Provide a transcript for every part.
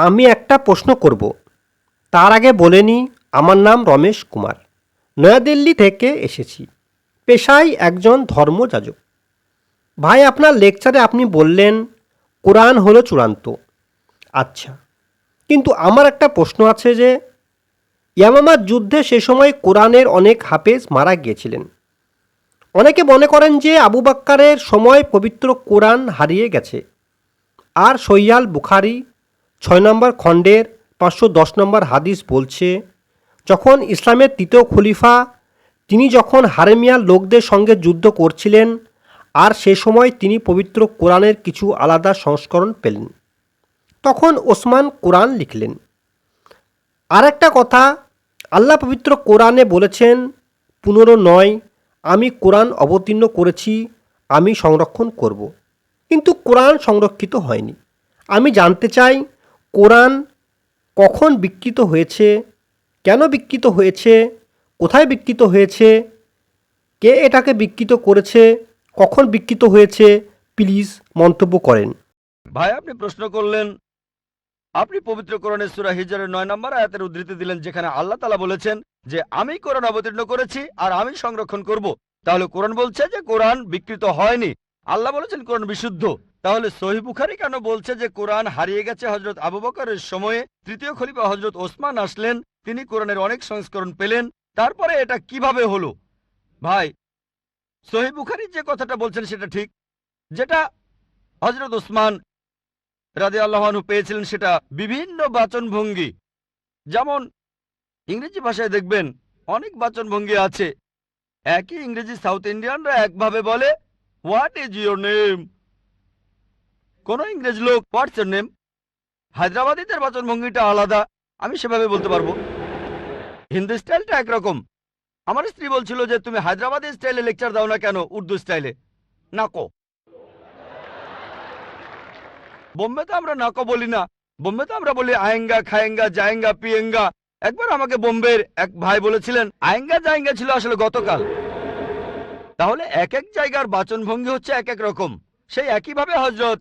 আমি একটা প্রশ্ন করব, তার আগে বলে নিই আমার নাম রমেশ কুমার, নয়াদিল্লি থেকে এসেছি, পেশায় একজন ধর্মযাজক। ভাই, আপনার লেকচারে আপনি বললেন কোরআন হলো চূড়ান্ত। আচ্ছা, কিন্তু আমার একটা প্রশ্ন আছে যে ইয়ামামার যুদ্ধে সে সময় কোরআনের অনেক হাফেজ মারা গিয়েছিলেন। অনেকে মনে করেন যে আবু বাক্কারের সময় পবিত্র কোরআন হারিয়ে গেছে। আর সহিয়াল বুখারী 6 নম্বর খণ্ডের 510 নম্বর হাদিস বলছে, যখন ইসলামের তৃতীয় খলিফা তিনি যখন হারেমিয়ার লোকদের সঙ্গে যুদ্ধ করছিলেন, আর সে সময় তিনি পবিত্র কোরআনের কিছু আলাদা সংস্করণ পেলেন, তখন ওসমান কোরআন লিখলেন। আর একটা কথা, আল্লাহ পবিত্র কোরআনে বলেছেন, 15 আমি কোরআন অবতীর্ণ করেছি, আমি সংরক্ষণ করব। কিন্তু কোরআন সংরক্ষিত হয়নি। আমি জানতে চাই, কোরআন কখন বিকৃত হয়েছে, কেন বিকৃত হয়েছে, কোথায় বিকৃত হয়েছে, কে এটাকে বিকৃত করেছে, কখন বিকৃত হয়েছে, প্লিজ মন্তব্য করেন। ভাই, আপনি প্রশ্ন করলেন, আপনি পবিত্র কোরআনের সূরা হিজরের 9 নম্বর আয়াতের উদ্ধৃতি দিলেন, যেখানে আল্লাহ তাআলা বলেছেন যে আমি কোরআন অবতীর্ণ করেছি আর আমি সংরক্ষণ করব। তাহলে কোরআন বলছে যে কোরআন বিকৃত হয়নি, আল্লাহ বলেছেন কোরআন বিশুদ্ধ। তাহলে সহিহ বুখারী কেন বলছে যে কোরআন হারিয়ে গেছে? হযরত আবু বকরের সময়ে তৃতীয় খলিফা হযরত ওসমান আসলেন, তিনি কোরআনের অনেক সংস্করণ পেলেন। তারপরে এটা কিভাবে হলো? ভাই, সহিহ বুখারী যে কথাটা বলছেন সেটা ঠিক। যেটা হযরত ওসমান রাদিয়াল্লাহু আনহু পেয়েছিলেন সেটা বিভিন্ন বাচনভঙ্গি। যেমন ইংরেজি ভাষায় দেখবেন অনেক বাচনভঙ্গি আছে। একই ইংরেজি সাউথ ইন্ডিয়ানরা একভাবে বলে, হোয়াট ইজ ইউর নেম। কোন ইংরেজ লোক হোয়াটস ইউর নেম। হায়দ্রাবাদীদের বাচনভঙ্গিটা আলাদা, আমি সেভাবে বলতে পারবো। হিন্দি স্টাইলটা একরকম। আমার স্ত্রী বলছিল যে তুমি হায়দ্রাবাদী স্টাইলে লেকচার দাও না কেন, উর্দু স্টাইলে। নাকো। বোম্বেতে আমরা নাকো বলি না, বোম্বেতে আমরা বলি আয়েঙ্গা, খায়েঙ্গা, জায়েঙ্গা, পিয়েঙ্গা। একবার আমাকে বোম্বের এক ভাই বলেছিলেন আয়েঙ্গা জায়েঙ্গা ছিল আসলে গতকাল। তাহলে এক এক জায়গার বাচনভঙ্গি হচ্ছে এক এক রকম। সেই একইভাবে হযরত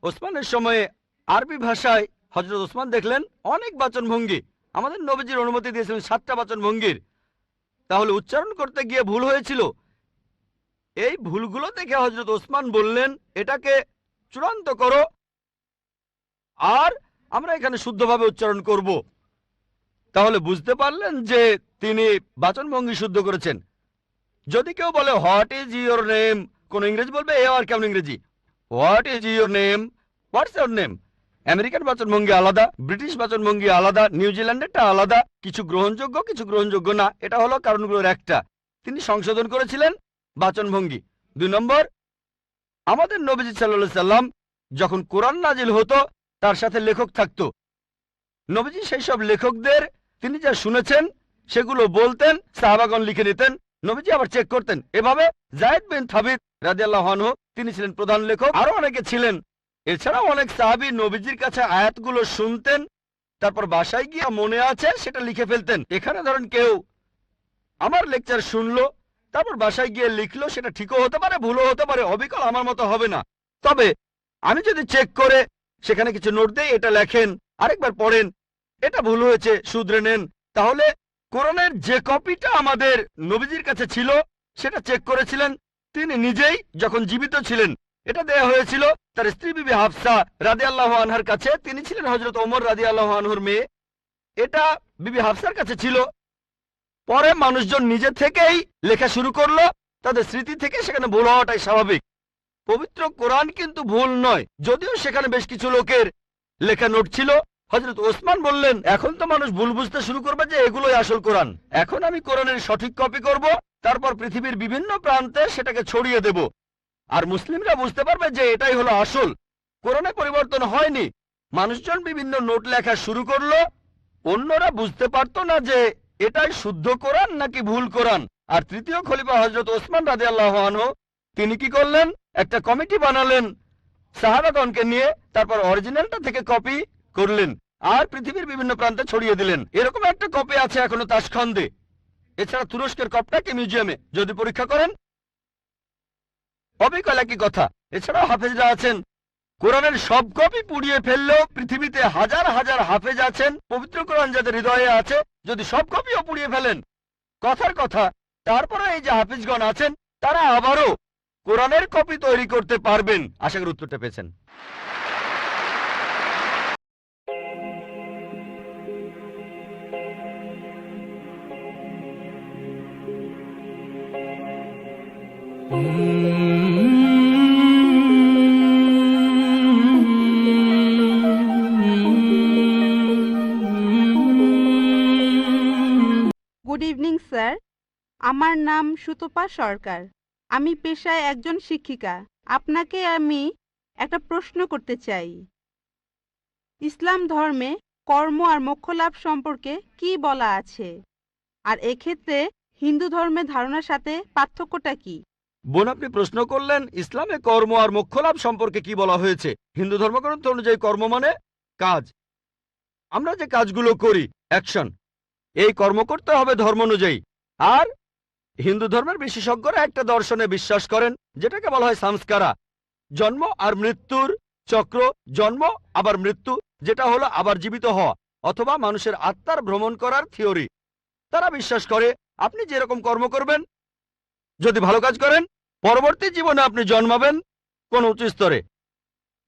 ওসমানের সময়ে আরবি ভাষায় হযরত ওসমান দেখলেন অনেক বাচনভঙ্গি। আমাদের নবীজির অনুমতি দিয়েছিলেন 7টা বাচনভঙ্গির। তাহলে উচ্চারণ করতে গিয়ে ভুল হয়েছিল। এই ভুলগুলো দেখে হযরত ওসমান বললেন এটাকে চূড়ান্ত করো, আর আমরা এখানে শুদ্ধভাবে উচ্চারণ করব। তাহলে বুঝতে পারলেন যে তিনি বাচনভঙ্গি শুদ্ধ করেছেন। যদি কেউ বলে হোয়াট ইজ ইউর নেম, কোন ইংরেজি বলবে এ আর কেমন ইংরেজি, what is your name, what's your name. American বাচনভঙ্গি আলাদা, ব্রিটিশ বাচনভঙ্গি আলাদা, নিউজিল্যান্ডেরটা আলাদা। কিছু গ্রহণযোগ্য, কিছু গ্রহণযোগ্য না। এটা হলো কারণগুলোর একটা। তিনি সংশোধন করেছিলেন বাচনভঙ্গি। 2 নম্বর, আমাদের নবীজি সাল্লাল্লাহু আলাইহি সাল্লাম যখন কোরআন নাজিল হতো তার সাথে লেখক থাকতো। নবীজি সেই সব লেখকদের তিনি যা শুনেছেন সেগুলো বলতেন, সাহাবাগণ লিখে নিতেন, নবীজি আবার চেক করতেন। এভাবে যায়েদ বিন থাবিত রাদিয়াল্লাহু আনহু তিনি ছিলেন প্রধান লেখক, আরো অনেকে ছিলেন। এছাড়াও অনেক সাহাবী নবীজির কাছে আয়াতগুলো শুনতেন, তারপর বাসায় গিয়ে মনে আছে সেটা লিখে ফেলতেন। এখানে ধরেন কেউ আমার লেকচার শুনলো, তারপর বাসায় গিয়ে লিখলো, সেটা ঠিকও হতে পারে, ভুলও হতে পারে, অবিকল আমার মতো হবে না। তবে আমি যদি চেক করে সেখানে কিছু নোট দেই, এটা লেখেন, আরেকবার পড়েন, এটা ভুল হয়েছে, শুধরে নেন, তাহলে কোরআনের যে কপিটা আমাদের নবীজির কাছে ছিল সেটা চেক করেছিলেন তিনি নিজেই যখন জীবিত ছিলেন। এটা দেয়া হয়েছিল তার স্ত্রী বিবি হাফসা রাদিয়াল্লাহু আনহার কাছে। তিনি ছিলেন হযরত ওমর রাদিয়াল্লাহু আনহুর মেয়ে। এটা বিবি হাফসার কাছে ছিল। পরে মানুষজন নিজে থেকেই লেখা শুরু করলো, তাদের স্মৃতি থেকে সেখানে ভুল হওয়াটাই স্বাভাবিক। পবিত্র কোরআন কিন্তু ভুল নয়, যদিও সেখানে বেশ কিছু লোকের লেখা নোট ছিল। হযরত ওসমান বললেন এখন তো মানুষ ভুল বুঝতে শুরু করবে যে এগুলোই আসল কোরআন। এখন আমি কোরআনের সঠিক কপি করব, তারপর পৃথিবীর বিভিন্ন প্রান্তে সেটাকে ছড়িয়ে দেব, আর মুসলিমরা বুঝতে পারবে যে এটাই হলো আসল। কোরআনে পরিবর্তন হয়নি। মানুষজন বিভিন্ন নোট লেখা শুরু করলো, অন্যরা বুঝতে পারতো না যে এটাই শুদ্ধ কোরআন নাকি ভুল কোরআন। আর তৃতীয় খলিফা হযরত ওসমান রাদিয়াল্লাহু আনহু তিনি কি করলেন, একটা কমিটি বানালেন সাহাবাগণকে নিয়ে, তারপর অরিজিনালটা থেকে কপি করলেন আর পৃথিবীর বিভিন্ন প্রান্তে ছড়িয়ে দিলেন। এরকম একটা কপি আছে এখনো তাশখন্দে। এছাড়া তুরস্কের কপটাকে মিউজিয়ামে যদি পরীক্ষা করেন অবিকল একই কথা। এছাড়াও হাফেজরা আছেন কোরআনের সব কপি পুড়িয়ে ফেললেও পৃথিবীতে হাজার হাজার হাফেজ আছেন, পবিত্র কোরআন যাদের হৃদয়ে আছে, যদি সব কপিও পুড়িয়ে ফেলেন, কথার কথা, তারপরে এই যে হাফিজগণ আছেন তারা আবারও কোরআনের কপি তৈরি করতে পারবেন। আশা করি উত্তরটা পেয়েছেন। গুড ইভিনিং স্যার, আমার নাম সুতপা সরকার। আমি পেশায় একজন শিক্ষিকা। আপনাকে আমি একটা প্রশ্ন করতে চাই। ইসলাম ধর্মে কর্ম আর মোক্ষ লাভ সম্পর্কে কি বলা আছে, আর এক্ষেত্রে হিন্দু ধর্মের ধারণার সাথে পার্থক্যটা কি? বোন, আপনি প্রশ্ন করলেন ইসলামে কর্ম আর মোক্ষ লাভ সম্পর্কে কি বলা হয়েছে। হিন্দু ধর্মগ্রন্থ অনুযায়ী কর্ম মানে কাজ, আমরা যে কাজগুলো করি, অ্যাকশন, এই কর্ম করতে হবে ধর্ম অনুযায়ী। আর হিন্দু ধর্মের বিশেষজ্ঞরা একটা দর্শনে বিশ্বাস করেন যেটাকে বলা হয় সংস্কারা, জন্ম আর মৃত্যুর চক্র, জন্ম আবার মৃত্যু, যেটা হলো আবার জীবিত হওয়া, অথবা মানুষের আত্মার ভ্রমণ করার থিওরি। তারা বিশ্বাস করে আপনি যেরকম কর্ম করবেন, যদি ভালো কাজ করেন পরবর্তী জীবনে আপনি জন্মাবেন কোন উচ্চ স্তরে,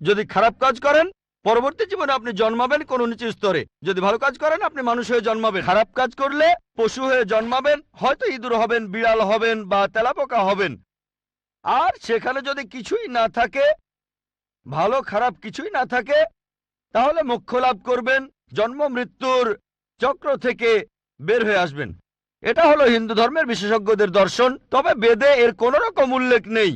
যদি খারাপ কাজ করেন পরবর্তী জীবনে আপনি জন্মাবেন কোন নিচু স্তরে। যদি ভালো কাজ করেন আপনি মানুষ হয়ে জন্মাবেন, খারাপ কাজ করলে পশু হয়ে জন্মাবেন, হয়তো ইঁদুর হবেন, বিড়াল হবেন বা তেলাপোকা হবেন। আর সেখানে যদি কিছুই না থাকে, ভালো খারাপ কিছুই না থাকে, তাহলে মোক্ষ লাভ করবেন, জন্ম মৃত্যুর চক্র থেকে বের হয়ে আসবেন। এটা হলো হিন্দু ধর্মের বিশেষজ্ঞদের দর্শন। তবে বেদে এর কোন রকম উল্লেখ নেই।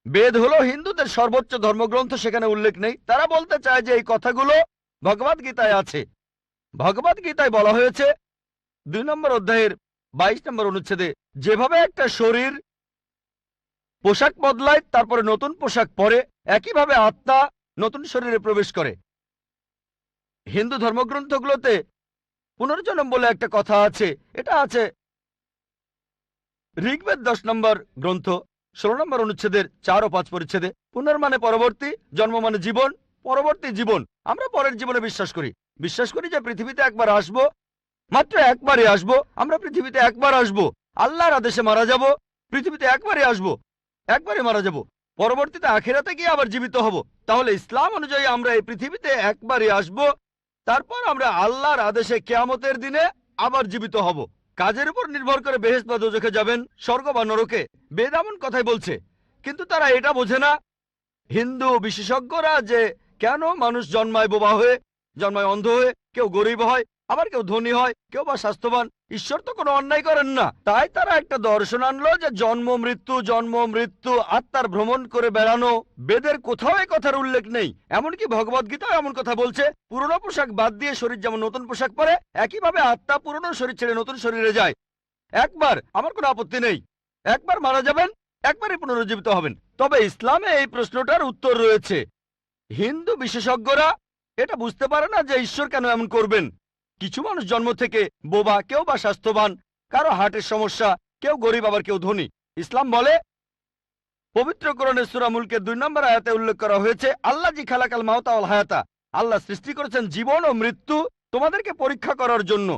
বেদ হলো হিন্দুদের সর্বোচ্চ ধর্মগ্রন্থ, সেখানে উল্লেখ নেই। তারা বলতে চায় যে এই কথাগুলো ভগবদ গীতায় আছে। ভগবদ গীতায় বলা হয়েছে 2 নম্বর অধ্যায়ের 22 নম্বর অনুচ্ছেদে, যেভাবে একটা শরীর পোশাক বদলায় তারপরে নতুন পোশাক পরে, একইভাবে আত্মা নতুন শরীরে প্রবেশ করে। হিন্দু ধর্মগ্রন্থগুলোতে পুনর্জন্ম বলে একটা কথা আছে। এটা আছে ঋগ্বেদ 10 নম্বর গ্রন্থ 16 নম্বর অনুচ্ছেদের 4 ও 5 পরিচ্ছেদে। পুনর্মানে পরবর্তী, জন্ম মানে জীবন, পরবর্তী জীবন। আমরা পরের জীবনে বিশ্বাস করি যে পৃথিবীতে একবার আসবো, মাত্র একবারই আসবো। আমরা পৃথিবীতে একবার আসবো, আল্লাহর আদেশে মারা যাব, পৃথিবীতে একবারই আসবো, একবারই মারা যাব, পরবর্তীতে আখিরাতে গিয়ে আবার জীবিত হব। তাহলে ইসলাম অনুযায়ী আমরা এই পৃথিবীতে একবারই আসবো, তারপর আমরা আল্লাহর আদেশে কিয়ামতের দিনে আবার জীবিত হব। কাজের উপর নির্ভর করে বেহেশত বা দোজখে যাবেন, স্বর্গ বা নরকে। বেদ এমন কথাই বলছে, কিন্তু তারা এটা বোঝে না, হিন্দু বিশেষজ্ঞরা, যে কেন মানুষ জন্মায় বোবা হয়ে, জন্মায় অন্ধ হয়ে, কেউ গরিব হয়, আবার কেউ ধনী হয়, কেউ বা স্বাস্থ্যবান। ঈশ্বর তো কোনো অন্যায় করেন না। তাই তারা একটা দর্শন আনলো যে জন্ম মৃত্যু, আত্মার ভ্রমণ করে বেড়ানো। বেদের কোথাও এই কথার উল্লেখ নেই। এমনকি ভগবদ গীতাও এমন কথা বলছে, পুরনো পোশাক বাদ দিয়ে শরীর যেমন নতুন পোশাক পরে, একইভাবে আত্মা পুরনো শরীর ছেড়ে নতুন শরীরে যায়। একবার, আমার কোনো আপত্তি নেই, একবার মারা যাবেন, একবারই পুনরুজ্জীবিত হবেন। তবে ইসলামে এই প্রশ্নটার উত্তর রয়েছে। হিন্দু বিশেষজ্ঞরা এটা বুঝতে পারে না যে ঈশ্বর কেন এমন করবেন। কিছু মানুষ জন্ম থেকে বোবা, কেউ বা স্বাস্থ্যবান, কারো হার্টের সমস্যা, কেউ গরিব আবার কেউ ধনী। ইসলাম বলে, পবিত্র কোরআনের সূরা মুলকের 2 নম্বর আয়াতে উল্লেখ করা হয়েছে, আল্লাহ জি খালাকাল মাউতা ওয়াল হায়াতা, আল্লাহ সৃষ্টি করেছেন জীবন ও মৃত্যু তোমাদেরকে পরীক্ষা করার জন্য।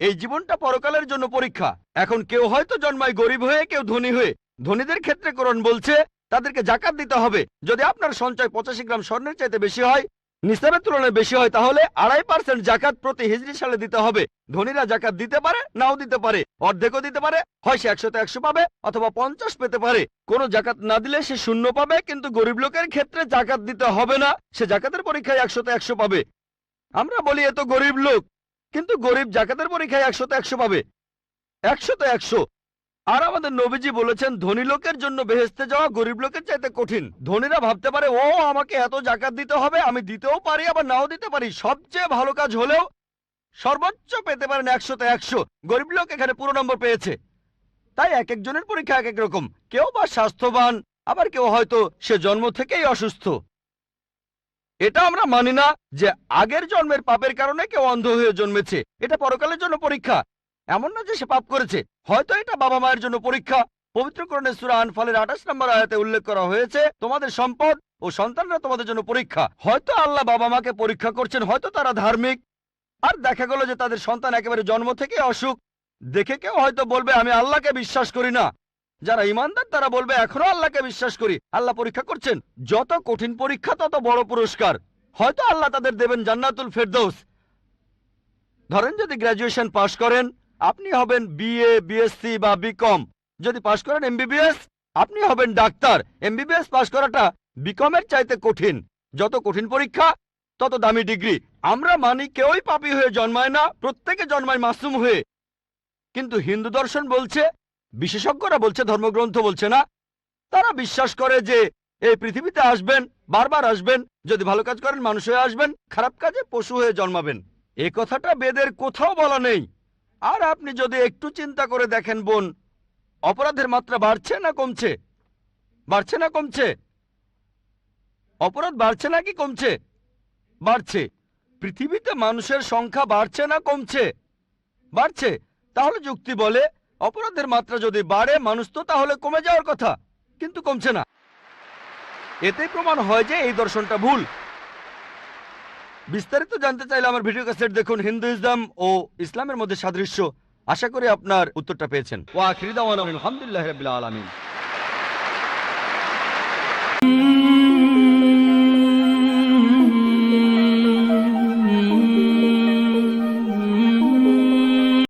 এই জীবনটা পরকালের জন্য পরীক্ষা। এখন কেউ হয়তো জন্মায় গরিব হয়ে, কেউ ধনী হয়ে। ধনীদের ক্ষেত্রে কোরআন বলছে তাদেরকে জাকাত দিতে হবে। যদি আপনার সঞ্চয় 85 গ্রাম স্বর্ণের চাইতে বেশি হয়, নিসাবের তুলনায় বেশি হয়, তাহলে 2.5% জাকাত প্রতি হিজরি সালে দিতে হবে। ধনীরা জাকাত দিতে পারে, নাও দিতে পারে, অর্ধেকও দিতে পারে, হয় সে 100তে 100 পাবে অথবা 50 পেতে পারে। কোনো জাকাত না দিলে সে 0 পাবে। কিন্তু গরিব লোকের ক্ষেত্রে জাকাত দিতে হবে না, সে জাকাতের পরীক্ষায় 100তে 100 পাবে। আমরা বলি এ তো গরিব লোক, কিন্তু গরিব জাকাতের পরীক্ষায় 100তে 100 পাবে, 100তে 100। আর আমাদের নবীজি বলেছেন ধনী লোকের জন্য বেহেশতে যাওয়া গরিব লোকের চাইতে কঠিন। ধনীরা ভাবতে পারে, ও আমাকে এত জাকাত দিতে হবে, আমি দিতেও পারি আবার নাও দিতে পারি। সবচেয়ে ভালো কাজ হলেও সর্বোচ্চ পেতে পারেন 100তে 100। গরিব লোক এখানে পুরো নম্বর পেয়েছে। তাই এক একজনের পরীক্ষা এক এক রকম। কেউ বা স্বাস্থ্যবান, আবার কেউ হয়তো সে জন্ম থেকেই অসুস্থ। এটা আমরা মানি না যে আগের জন্মের পাপের কারণে কেউ অন্ধ হয়ে জন্মেছে। এটা পরকালের জন্য পরীক্ষা। এমন না যে সে পাপ করেছে, হয়তো এটা বাবা মায়ের জন্য পরীক্ষা, পবিত্র কোরআনে সূরা আনফালের 28 নম্বর আয়াতে উল্লেখ করা হয়েছে, তোমাদের সম্পদ ও সন্তানরা তোমাদের জন্য পরীক্ষা। হয়তো আল্লাহ বাবা মাকে পরীক্ষা করছেন, হয়তো তারা ধার্মিক, আর দেখা গেল যে তাদের সন্তান একেবারে জন্ম থেকে অসুখ। দেখে কেউ হয়তো বলবে আমি আল্লাহকে বিশ্বাস করি না। যারা ইমানদার তারা বলবে এখনো আল্লাহকে বিশ্বাস করি। আল্লাহ পরীক্ষা করছেন, যত কঠিন পরীক্ষা তত বড় পুরস্কার। হয়তো আল্লাহ তাদের দেবেন জান্নাতুল ফেরদৌস। ধরেন যদি গ্র্যাজুয়েশন পাশ করেন, আপনি হবেন বিএ, বিএসসি বা বিকম। যদি পাশ করেন এমবিবিএস, আপনি হবেন ডাক্তার। এমবিবিএস পাশ করাটা বিকমের চাইতে কঠিন। যত কঠিন পরীক্ষা তত দামি ডিগ্রি। আমরা মানি কেউই পাপী হয়ে জন্মায় না, প্রত্যেকে জন্মায় মাসুম হয়ে। কিন্তু হিন্দু দর্শন বলছে, বিশেষজ্ঞরা বলছে, ধর্মগ্রন্থ বলছে না, তারা বিশ্বাস করে যে এই পৃথিবীতে আসবেন, বারবার আসবেন। যদি ভালো কাজ করেন মানুষ হয়ে আসবেন, খারাপ কাজে পশু হয়ে জন্মাবেন। এ কথাটা বেদের কোথাও বলা নেই। আর আপনি যদি একটু চিন্তা করে দেখেন বোন, অপরাধের মাত্রা বাড়ছে না কমছে? বাড়ছে না কমছে? অপরাধ বাড়ছে নাকি কমছে? বাড়ছে। পৃথিবীতে মানুষের সংখ্যা বাড়ছে না কমছে? বাড়ছে। তাহলে যুক্তি বলে অপরাধের মাত্রা যদি বাড়ে, মানুষ তো তাহলে কমে যাওয়ার কথা, কিন্তু কমছে না। এতেই প্রমাণ হয় যে এই দর্শনটা ভুল। বিস্তারিত জানতে চাইলে আমার ভিডিও ক্যাসেট দেখুন, হিন্দুইজম ও ইসলামের মধ্যে সাদৃশ্য। আশা করি আপনার উত্তরটা পেয়েছেন। ওয়া আখিরি দাওয়ানা আলহামদুলিল্লাহি রাব্বিল আলামিন।